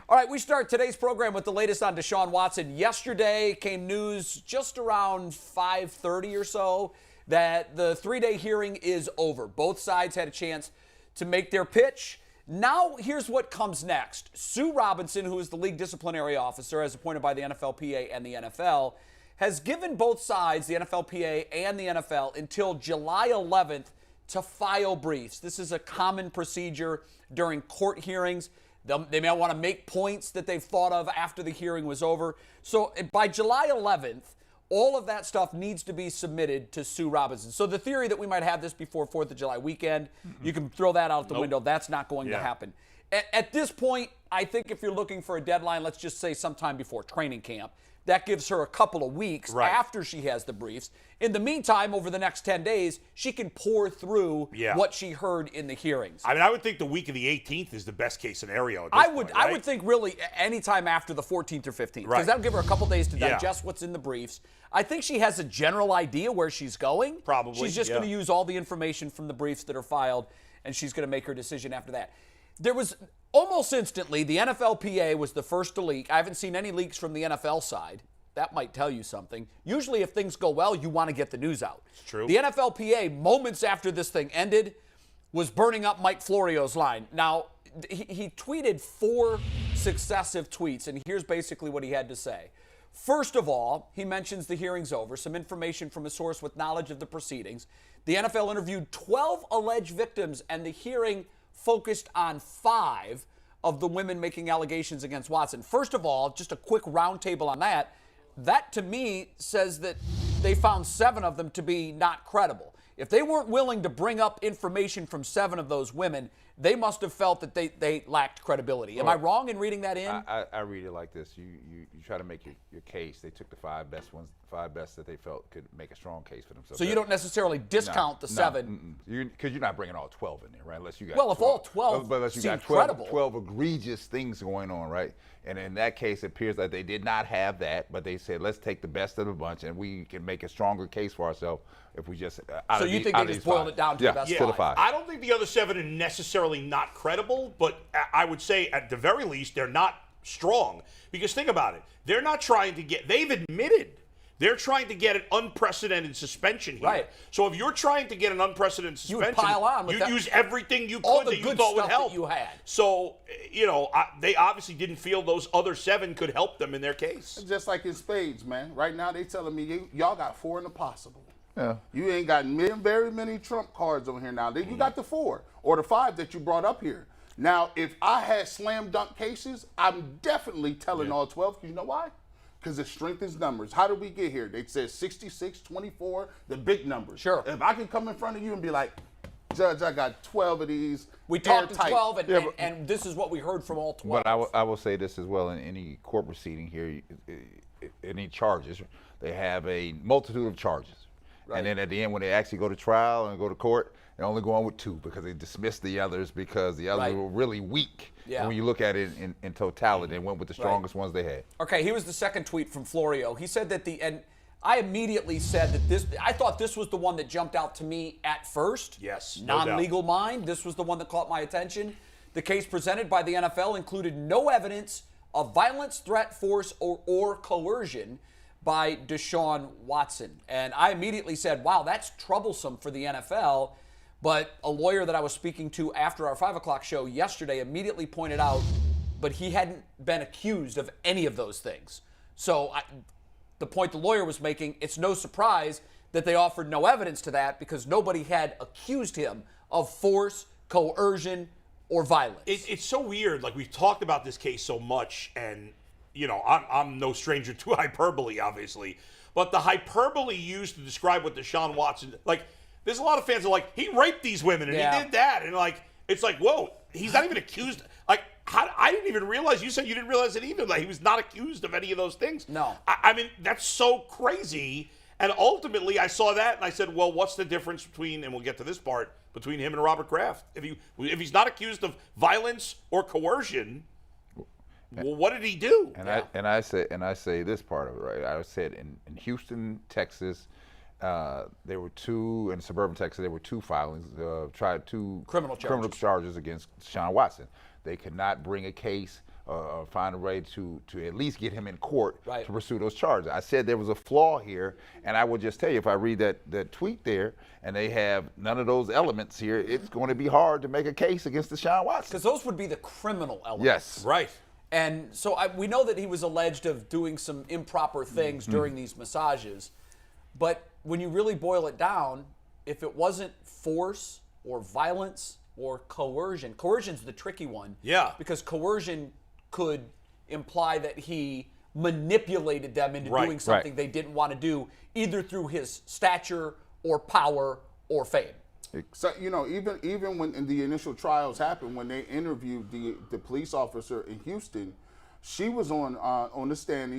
All right, we start today's program with the latest on Deshaun Watson. Yesterday came news just around 5:30 or so that the three-day hearing is over. Both sides had a chance to make their pitch. Now, here's what comes next. Sue Robinson, who is the league disciplinary officer as appointed by the NFLPA and the NFL, has given both sides, the NFLPA and the NFL, until July 11th to file briefs. This is a common procedure during court hearings. They may want to make points that they've thought of after the hearing was over. So by July 11th, all of that stuff needs to be submitted to Sue Robinson. So the theory that we might have this before 4th of July weekend, you can throw that out the window. That's not going to happen. At this point, I think if you're looking for a deadline, let's just say sometime before training camp. That gives her a couple of weeks after she has the briefs. In the meantime, over the next 10 days, she can pour through what she heard in the hearings. I mean, I would think the week of the 18th is the best case scenario. At this point, right? I would think really anytime after the 14th or 15th, because that'll give her a couple days to digest what's in the briefs. I think she has a general idea where she's going. Probably. She's just going to use all the information from the briefs that are filed, and she's going to make her decision after that. There was almost instantly, the NFLPA was the first to leak. I haven't seen any leaks from the NFL side. That might tell you something. Usually if things go well, you want to get the news out. It's true. The NFLPA, moments after this thing ended, was burning up Mike Florio's line. Now, he tweeted 4 successive tweets, and here's basically what he had to say. First of all, he mentions the hearing's over, some information from a source with knowledge of the proceedings. The NFL interviewed 12 alleged victims, and the hearing focused on 5 of the women making allegations against Watson. First of all, just a quick roundtable on that. That, to me, says that they found 7 of them to be not credible. If they weren't willing to bring up information from 7 of those women, they must have felt that they lacked credibility. Am I wrong in reading that in? I read it like this. You try to make your case. They took the 5 best ones, 5 best that they felt could make a strong case for themselves. So you don't necessarily discount the 7? Because you're not bringing all 12 in there, right? Unless you got if all 12 unless you got 12 egregious things going on, right? And in that case, it appears that they did not have that, but they said, let's take the best of the bunch, and we can make a stronger case for ourselves if we just So you think they just boiled it down to the best 5? I don't think the other 7 are necessarily not credible, but I would say at the very least they're not strong. Because think about it. They're not trying to get – they've admitted they're trying to get an unprecedented suspension here. Right. So if you're trying to get an unprecedented suspension, you would pile on with you'd use everything you could that you thought would help. That you had. So, they obviously didn't feel those other 7 could help them in their case. Just like in spades, man. Right now they telling me y'all got 4 in the possible. Yeah. You ain't got very many trump cards on here now. You got the 4 or the 5 that you brought up here. Now, if I had slam dunk cases, I'm definitely telling all 12. Because you know why? Because it strengthens numbers. How did we get here? They said 66, 24, the big numbers. Sure. If I can come in front of you and be like, Judge, I got 12 of these. We talked to 12, and this is what we heard from all 12. But I will say this as well. In any court proceeding here, any charges, they have a multitude of charges. Right. And then at the end, when they actually go to trial and go to court, they're only going with 2 because they dismissed the others because the others were really weak. Yeah. And when you look at it in totality, they went with the strongest ones they had. Okay, here was the second tweet from Florio. He said that and I immediately said that I thought this was the one that jumped out to me at first. Yes, non-legal mind. This was the one that caught my attention. The case presented by the NFL included no evidence of violence, threat, force, or coercion by Deshaun Watson. And I immediately said, wow, that's troublesome for the NFL. But a lawyer that I was speaking to after our 5 o'clock show yesterday immediately pointed out, but he hadn't been accused of any of those things. So the point the lawyer was making, it's no surprise that they offered no evidence to that because nobody had accused him of force, coercion, or violence. It's so weird. Like, we've talked about this case so much, and, I'm no stranger to hyperbole, obviously. But the hyperbole used to describe what Deshaun Watson, there's a lot of fans who are like, he raped these women and he did that. And it's like, whoa, he's not even accused. I didn't even realize, you said you didn't realize it either, he was not accused of any of those things. No. I mean, that's so crazy. And ultimately, I saw that and I said, well, what's the difference between, and we'll get to this part, between him and Robert Kraft? If he's not accused of violence or coercion, well, what did he do? And I say this part of it, right? I said in Houston, Texas, there were 2 in suburban Texas. There were 2 filings, tried 2 criminal charges against Deshaun Watson. They could not bring a case find a way to at least get him in court Right. to pursue those charges. I said there was a flaw here, and I will just tell you, if I read that tweet there, and they have none of those elements here, it's going to be hard to make a case against Deshaun Watson. Because those would be the criminal elements. Yes. Right. And so we know that he was alleged of doing some improper things during these massages. But when you really boil it down, if it wasn't force or violence or coercion's the tricky one. Yeah. Because coercion could imply that he manipulated them into Right. doing something they didn't want to do, either through his stature or power or fame. So even when the initial trials happened, when they interviewed the police officer in Houston, she was on the stand.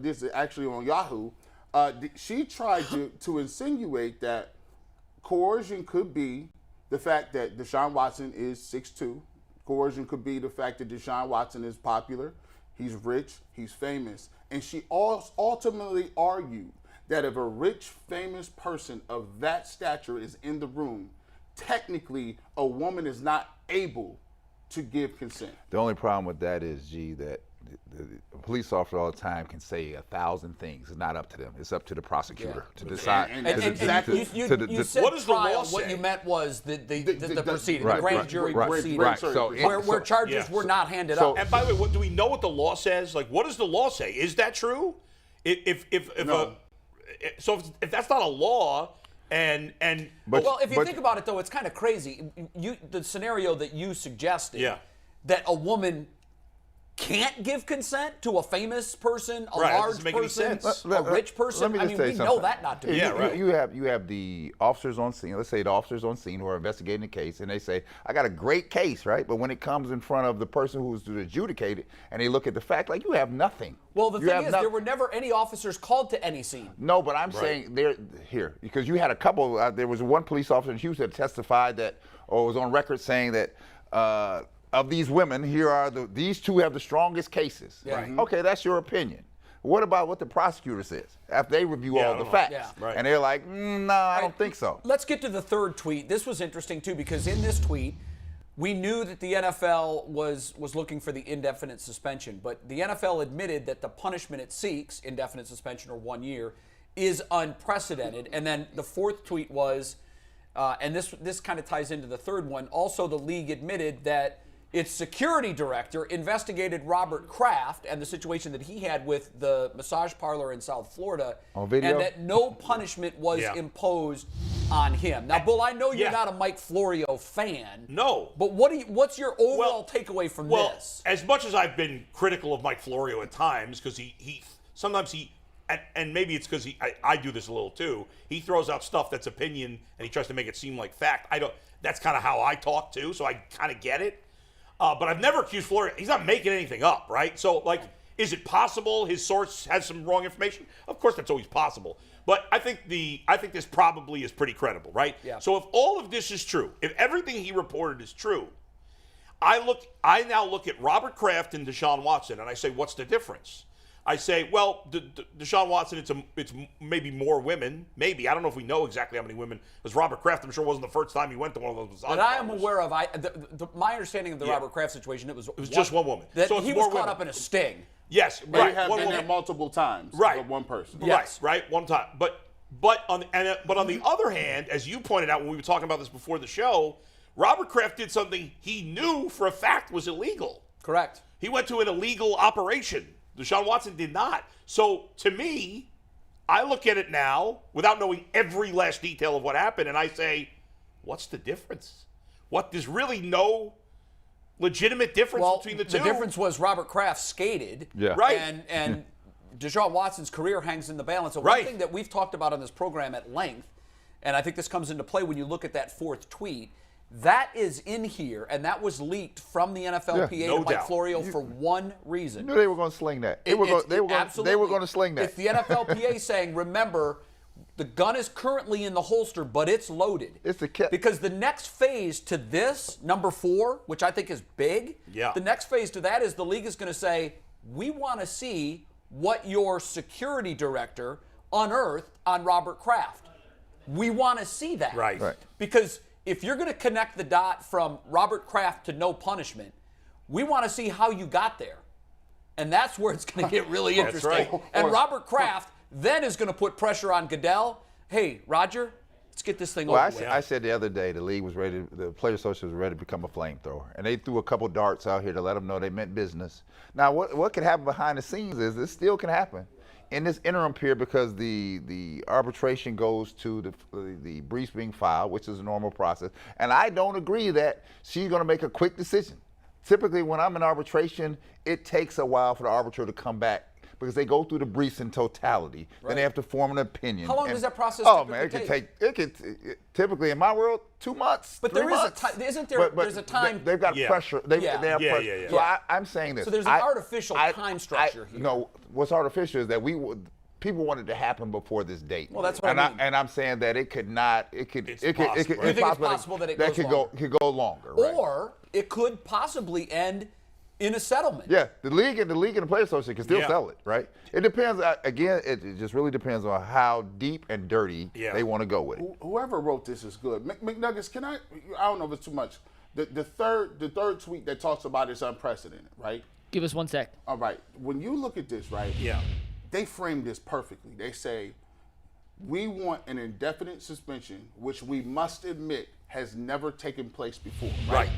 This is actually on Yahoo. She tried to insinuate that coercion could be the fact that Deshaun Watson is 6'2". Coercion could be the fact that Deshaun Watson is popular, he's rich, he's famous, and she ultimately argued that if a rich, famous person of that stature is in the room, technically a woman is not able to give consent. The only problem with that is, G, that the police officer all the time can say 1,000 things. It's not up to them. It's up to the prosecutor to decide. And exactly. You said What does the trial. law What say? you meant was the proceeding, Right, the grand right, jury right, proceeding, right. So, where charges were not handed so- up. And by the way, do we know what the law says? Like, what does the law say? Is that true? If that's not a law, But- Well, if you think about it, though, it's kind of crazy. The scenario that you suggested, Yeah. that a woman can't give consent to a famous person, a Right, that large doesn't make any person, sense. a rich person. Let me I just mean, say we know something. that not to be Yeah, true. right. You have the officers on scene. Let's say the officers on scene who are investigating the case, and they say, "I got a great case," right? But when it comes in front of the person who's to adjudicate it, and they look at the fact, like, you have nothing. Well, the You thing have is, there were never any officers called to any scene. No, but I'm saying they're here because you had a couple. There was one police officer in Houston that testified that, or was on record saying that of these women, these two have the strongest cases. Yeah. Right. Okay, that's your opinion. What about what the prosecutor says after they review Yeah, I all the don't know. facts? Yeah. Right. And they're like, no, I don't think so. Let's get to the third tweet. This was interesting, too, because in this tweet, we knew that the NFL was looking for the indefinite suspension, but the NFL admitted that the punishment it seeks, indefinite suspension or 1 year, is unprecedented. And then the fourth tweet was, and this kind of ties into the third one, also the league admitted that its security director investigated Robert Kraft and the situation that he had with the massage parlor in South Florida, On video? and that no punishment was imposed on him. Now, Bull, I know you're Yeah. not a Mike Florio fan. No. But what's your overall takeaway from this? As much as I've been critical of Mike Florio at times, because he sometimes and maybe it's because I do this a little too. He throws out stuff that's opinion and he tries to make it seem like fact. That's kind of how I talk too, so I kind of get it. But I've never accused Florio. He's not making anything up, right? So, like, is it possible his source has some wrong information? Of course, that's always possible. But I think this probably is pretty credible, right? Yeah. So if all of this is true, if everything he reported is true, I now look at Robert Kraft and Deshaun Watson, and I say, what's the difference? I say, well, Deshaun Watson, it's maybe more women. Maybe. I don't know if we know exactly how many women. Because Robert Kraft, I'm sure, wasn't the first time he went to one of those massage That I am parlors. aware of, my understanding of the Robert Kraft situation, it was just one woman. That So it's he more was caught women. up in a sting. Yes, They right. have One been there woman. multiple times. Right. With one person. Yes. Right, one time. But on the other hand, as you pointed out when we were talking about this before the show, Robert Kraft did something he knew for a fact was illegal. Correct. He went to an illegal operation. Deshaun Watson did not. So to me, I look at it now without knowing every last detail of what happened, and I say, what's the difference? There's really no legitimate difference between the two. The difference was Robert Kraft skated. Yeah. Right. And Deshaun Watson's career hangs in the balance. So one Right. thing that we've talked about on this program at length, and I think this comes into play when you look at that fourth tweet, that is in here, and that was leaked from the NFLPA no to Mike doubt. Florio for one reason. You knew they were going to sling that. They were going to sling that. It's the NFLPA saying, remember, the gun is currently in the holster, but it's loaded. It's the kit. Because the next phase to this, number 4, which I think is big, Yeah. the next phase to that is the league is going to say, we want to see what your security director unearthed on Robert Kraft. We want to see that. Right. Right. Because if you're going to connect the dot from Robert Kraft to no punishment, we want to see how you got there. And that's where it's going to get really interesting. right. And Robert Kraft then is going to put pressure on Goodell. Hey, Roger, let's get this thing over with. I said the other day the league was ready, the Players Association was ready to become a flamethrower. And they threw a couple darts out here to let them know they meant business. Now, what could happen behind the scenes is this still can happen in this interim period because the arbitration goes to the briefs being filed, which is a normal process. And I don't agree that she's going to make a quick decision. Typically, when I'm in arbitration, it takes a while for the arbitrator to come back because they go through the briefs in totality. Right. Then they have to form an opinion. How long does that process typically take? It could typically in my world 2 months. But 3 there is months. isn't there? There's a time. They've got pressure. They have pressure. Yeah. So I'm saying this. So there's an artificial time structure here. No, what's artificial is that people wanted to happen before this date. Well, that's what I mean. And I'm saying that it could not. It could. It's It could. possible, right? You think it's possible that it goes longer? could go longer. Right? Or it could possibly end in a settlement. Yeah, the league and the Players Association can still sell it, right? It depends. Again, it just really depends on how deep and dirty they want to go with it. Whoever wrote this is good. McNuggets, can I don't know if it's too much. The third tweet that talks about it's unprecedented, right? Give us 1 sec. All right. When you look at this, right? Yeah. They frame this perfectly. They say, we want an indefinite suspension, which we must admit has never taken place before. Right.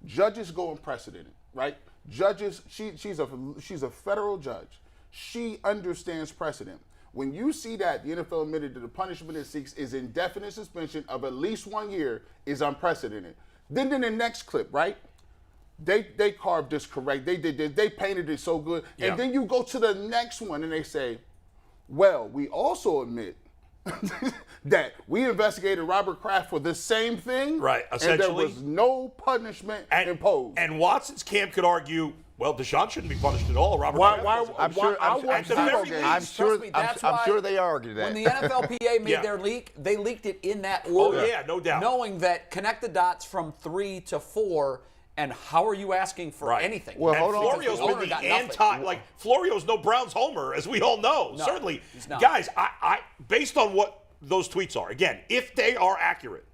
Judges go unprecedented, right? Judges, she's a federal judge. She understands precedent. When you see that the NFL admitted that the punishment it seeks is indefinite suspension of at least 1 year is unprecedented. Then in the next clip, right? They carved this correct. They did this. They painted it so good. Yeah. And then you go to the next one and they say, well, we also admit that we investigated Robert Kraft for the same thing. Right, And there essentially. was no punishment imposed. And Watson's camp could argue, well, Deshaun shouldn't be punished at all. Robert Why- Kraft why- wasn't. I'm Trust me, that's I'm why sure they argued that. When the NFLPA made Yeah. their leak, they leaked it in that order. yeah, no doubt. Knowing that connect the dots from 3 to 4, and how are you asking for anything? Well, And hold on. Florio's Because the been owner the got nothing. Florio's no Browns homer, as we all know. No, Certainly. he's not. Guys, I based on what those tweets are, again, if they are accurate,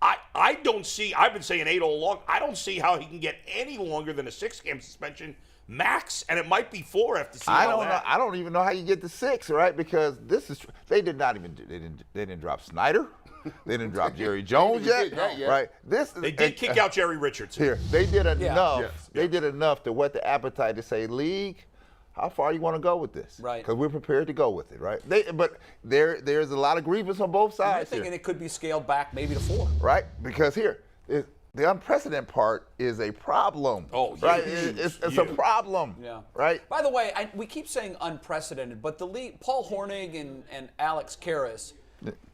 I don't see, I've been saying 8 all along, I don't see how he can get any longer than a 6-game suspension max, and it might be 4 after seeing I all don't know. that. I don't even know how you get to 6, right? Because they didn't drop Snyder. They didn't drop Jerry Jones They yet, did that yet. right? They did kick out Jerry Richardson. Here, they did enough. Yes. They did enough to whet the appetite to say, league, how far you want to go with this? Right. Because we're prepared to go with it, right? But there's a lot of grievance on both You're sides thinking here, it could be scaled back maybe to 4. right? Because here, the unprecedented part is a problem. Oh, right? huge, It's a huge. problem. Yeah. Right. By the way, we keep saying unprecedented, but the league, Paul Hornig and Alex Karras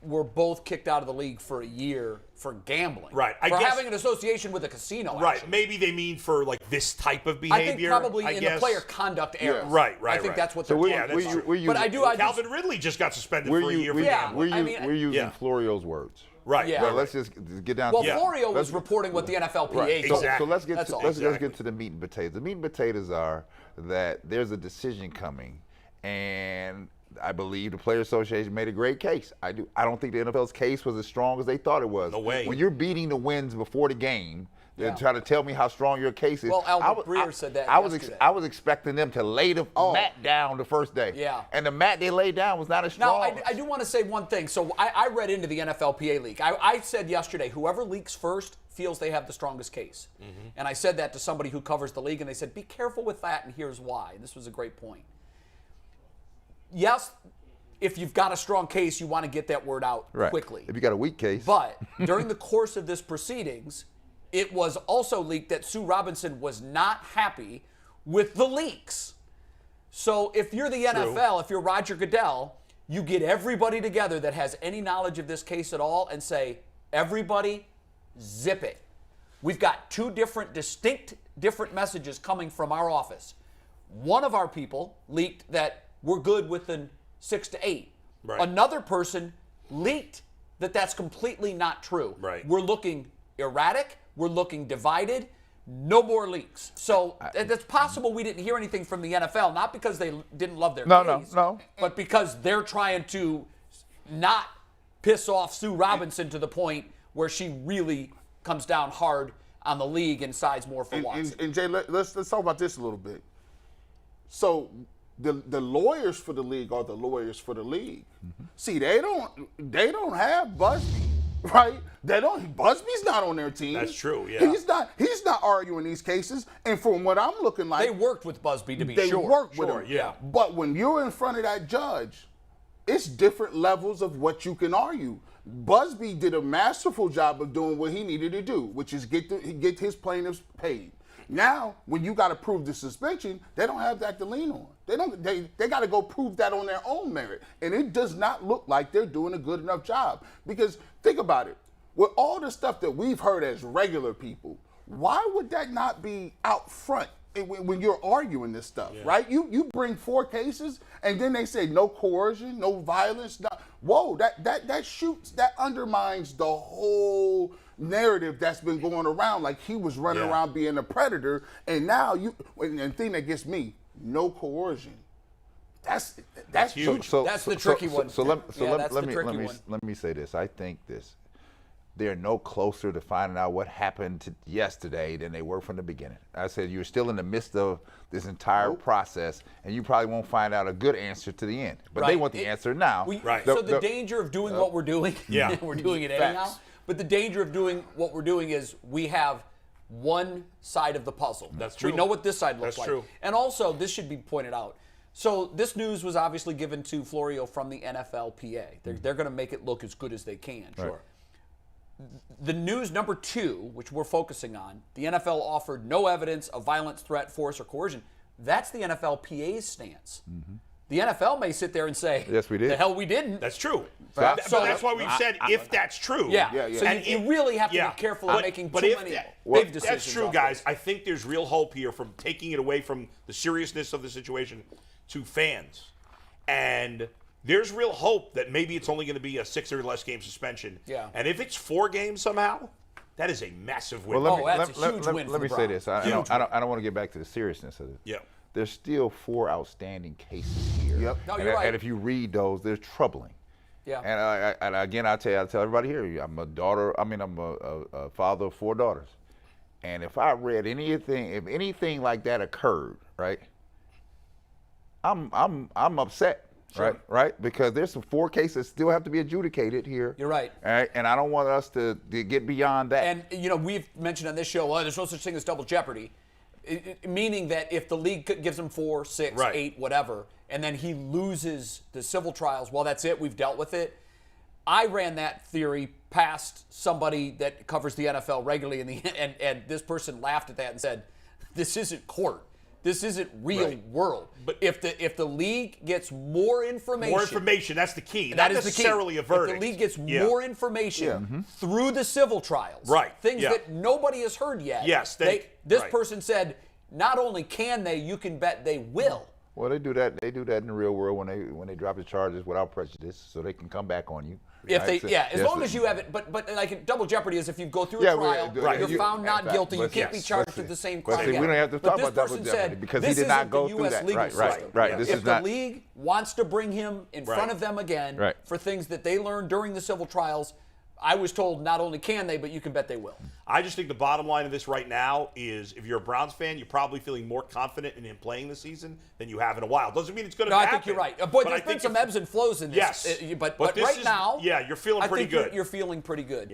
were both kicked out of the league for a year for gambling. Right. I for guess- having an association with a casino. Right. actually. Maybe they mean for like this type of I behavior. think probably in guess. the player conduct era. Right, I think right. that's what So they're we're, talking that's about. true. we're using, But I do. I Calvin just, Ridley just got suspended we're, for a year for Yeah. gambling. I mean, we're using Yeah. Florio's words. Right. Yeah. But let's just get down well, to Florio was let's- reporting what the NFLPA Right. told him. Exactly. So let's get That's to, all. let's Exactly. get to the meat and potatoes. The meat and potatoes are that there's a decision coming, and I believe the Players Association made a great case. I don't think the NFL's case was as strong as they thought it was. No way. When you're beating the wins before the game, they're Yeah. trying to tell me how strong your case is. Well, Albert I was- Breer said that I was yesterday. I was expecting them to lay the mat down the first day. Yeah. And the mat they laid down was not as Now, strong. I do want to say one thing. So I read into the NFLPA leak. I said yesterday, whoever leaks first feels they have the strongest case. Mm-hmm. And I said that to somebody who covers the league, and they said, be careful with that, and here's why. And this was a great point. Yes, if you've got a strong case, you want to get that word out Right. quickly. If you got a weak case. But during the course of this proceedings, it was also leaked that Sue Robinson was not happy with the leaks. So if you're the NFL, if you're Roger Goodell, you get everybody together that has any knowledge of this case at all and say, everybody, zip it. We've got two distinct messages coming from our office. One of our people leaked that we're good within 6 to 8. Right. Another person leaked that that's completely not true. Right. We're looking erratic. We're looking divided. No more leaks. So it's possible we didn't hear anything from the NFL, not because they didn't love their case, No. but because they're trying to not piss off Sue Robinson to the point where she really comes down hard on the league and sides more for Watson. And Jay, let's talk about this a little bit. So the lawyers for the league are the lawyers for the league. See, they don't have Busby, right? Busby's not on their team. That's true, yeah. He's not arguing these cases. And from what I'm looking like, They worked with Busby to be they sure. worked with Sure, him. yeah. But when you're in front of that judge, it's different levels of what you can argue. Busby did a masterful job of doing what he needed to do, which is get his plaintiffs paid. Now, when you got to prove the suspension, they don't have that to lean on. They got to go prove that on their own merit, and it does not look like they're doing a good enough job. Because think about it, with all the stuff that we've heard as regular people, why would that not be out front when you're arguing this stuff, right? You bring 4 cases, and then they say no coercion, no violence. Whoa, that undermines the whole narrative that's been going around. Like he was running around being a predator, and now and the thing that gets me, no coercion. That's huge. That's the tricky one. Let me say this. I think they're no closer to finding out what happened yesterday than they were from the beginning. I said you're still in the midst of this entire process, and you probably won't find out a good answer to the end. But they want the answer now. So the danger of doing what we're doing, we're doing it anyhow. Facts. But the danger of doing what we're doing is we have one side of the puzzle. That's true. We know what this side looks That's like. true. And also, this should be pointed out. So this news was obviously given to Florio from the NFLPA. They're going to make it look as good as they can. Sure. The news number 2, which we're focusing on, the NFL offered no evidence of violence, threat, force, or coercion. That's the NFLPA's stance. The NFL may sit there and say, yes, we did. The hell we didn't. That's true. So that's why we've said if that's true. So you really have to be careful of making too many big decisions. That's true, off guys. this. I think there's real hope here from taking it away from the seriousness of the situation to fans. And there's real hope that maybe it's only going to be a 6 or less game suspension. Yeah. And if it's 4 games somehow, that is a massive win. Well, that's a huge win for let me the say Browns. this. I don't want to get back to the seriousness of it. Yeah. There's still 4 outstanding cases here. Yep. No, and, you're right. and if you read those, they're troubling. Yeah. And again, I tell everybody here, I'm a father of 4 daughters. And if I read if anything like that occurred, right, I'm upset. Sure. Right, because there's some 4 cases that still have to be adjudicated here. You're right. All right, and I don't want us to get beyond that. And we've mentioned on this show, there's no such thing as double jeopardy, meaning that if the league gives him 4, 6, 8, whatever, and then he loses the civil trials, well, that's it. We've dealt with it. I ran that theory past somebody that covers the NFL regularly, and this person laughed at that and said, "This isn't court. This isn't real world." But if the league gets more information, that's the key. that Not is necessarily the key. a verdict. If the league gets more information through the civil trials, things that nobody has heard yet. Yes, this person said, not only can they, you can bet they will. Well, they do that. They do that in the real world when they drop the charges without prejudice, so they can come back on you. If they, as long as you have it, but like double jeopardy is if you go through a trial, you're found not guilty, you can't be charged with the same crime again. We don't have to talk about double jeopardy because he did not go through that. Right. If the league wants to bring him in front of them again for things that they learned during the civil trials, I was told not only can they, but you can bet they will. I just think the bottom line of this right now is if you're a Browns fan, you're probably feeling more confident in him playing this season than you have in a while. Doesn't mean it's going to happen. I think you're right. Boy, there's been some ebbs and flows in this. Yes. But right now, you're feeling pretty good. You're feeling pretty good.